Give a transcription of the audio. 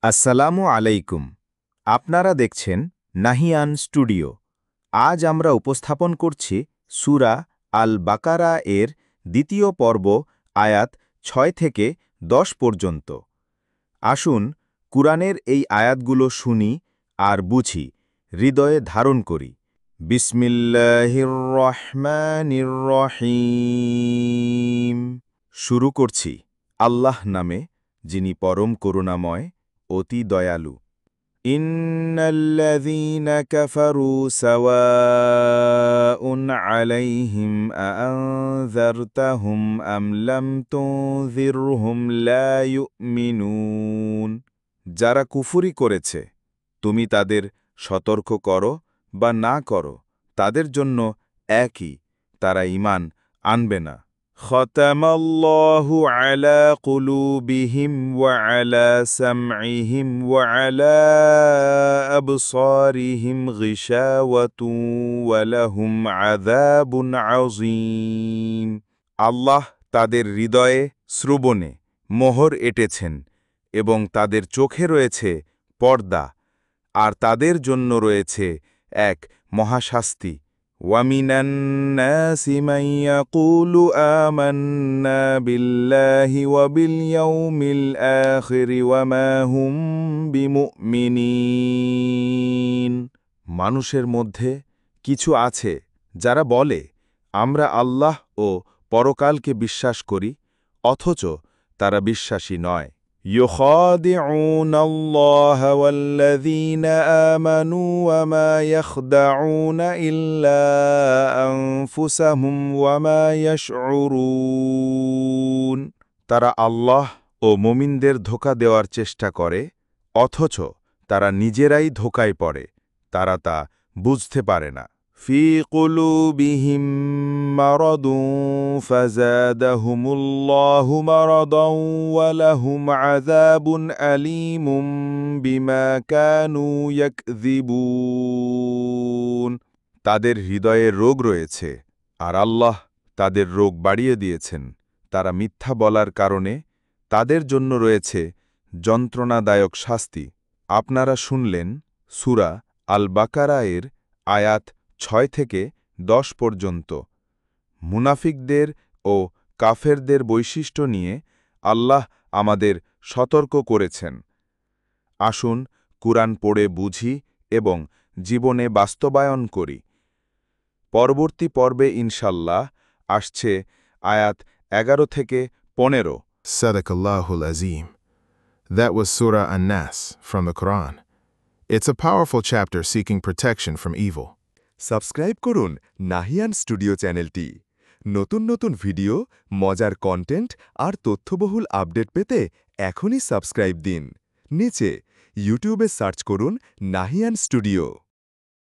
আসসালামু আলাইকুম। আপনারা দেখছেন নাহিয়ান স্টুডিও। আজ আমরা উপস্থাপন করছি সূরা আল বাকারা এর দ্বিতীয় পর্ব আয়াত ৬ থেকে ১০ পর্যন্ত। আসুন কুরআনের এই আয়াতগুলো শুনি আর বুঝি, হৃদয়ে ধারণ করি। বিসমিল্লাহির রহমানির রহিম। শুরু করছি আল্লাহ নামে, যিনি পরম করুণাময়, অতি দয়ালু। ইন্নাল্লাযীনা কাফারু সাওয়াউন আলাইহিম আআনযারতাহুম আম লাম তুনযিরহুম লা ইউমিনুন। যারা কুফরি করেছে, তুমি তাদের সতর্ক করো বা না করো, তাদের জন্য একই, তারা ঈমান আনবে না। খতামাল্লাহু আলা কুলুবিহিম ওয়া আলা সামঈহিম ওয়া আলা আবসারিহিম গিশাওয়াতুন ওয়া লাহুম আযাবুন আযীম। আল্লাহ তাদের হৃদয়ে শ্রবণে মোহর এঁটেছেন এবং তাদের চোখে রয়েছে পর্দা, আর তাদের জন্য রয়েছে এক মহাশাস্তি। وَمِنَ النَّاسِ مَن يَقُولُ آمَنَّا بِاللَّهِ وَبِالْيَوْمِ الْآخِرِ وَمَا هُمْ بِمُؤْمِنِينَ। মানুষের মধ্যে কিছু আছে যারা বলে, আমরা আল্লাহ ও পরকালকে বিশ্বাস করি, অথচ তারা বিশ্বাসী নয়। يخادعون الله والذين آمنوا وما يخدعون إلا أنفسهم وما يشعرون। তারা আল্লাহ ও মুমিনদের ধোঁকা দেওয়ার চেষ্টা করে, অথচ তারা নিজেরাই ধোঁকায় পড়ে, তারা তা বুঝতে পারে না। ফি কুলুবিহিম মারাদুন ফাযাদাহুমুল্লাহু মারাদান ওয়া লাহুম আযাবুন আলীমুম বিমা কানু ইয়াকযিবুন। তাদের হৃদয়ে রোগ রয়েছে, আর আল্লাহ তাদের রোগ বাড়িয়ে দিয়েছেন। তারা মিথ্যা বলার কারণে তাদের জন্য রয়েছে যন্ত্রণাদায়ক শাস্তি। আপনারা শুনলেন সূরা আল বাকারা এর আয়াত ৬ থেকে ১০ পর্যন্ত। মুনাফিকদের ও কাফেরদের বৈশিষ্ট্য নিয়ে আল্লাহ আমাদের সতর্ক করেছেন। আসুন কুরআন পড়ে বুঝি এবং জীবনে বাস্তবায়ন করি। পরবর্তী পর্বে ইনশাল্লাহ আসছে আয়াত ১১ থেকে ১৫। Sadaqallahul Azim. That was Surah An-Nas from the Quran. It's a powerful chapter seeking protection from evil. Subscribe করুন নাহিয়ান স্টুডিও চ্যানেলটি। নতুন নতুন ভিডিও, মজার কন্টেন্ট আর তথ্যবহুল আপডেট পেতে এখনই সাবস্ক্রাইব দিন। নিচে ইউটিউবে সার্চ করুন নাহিয়ান স্টুডিও।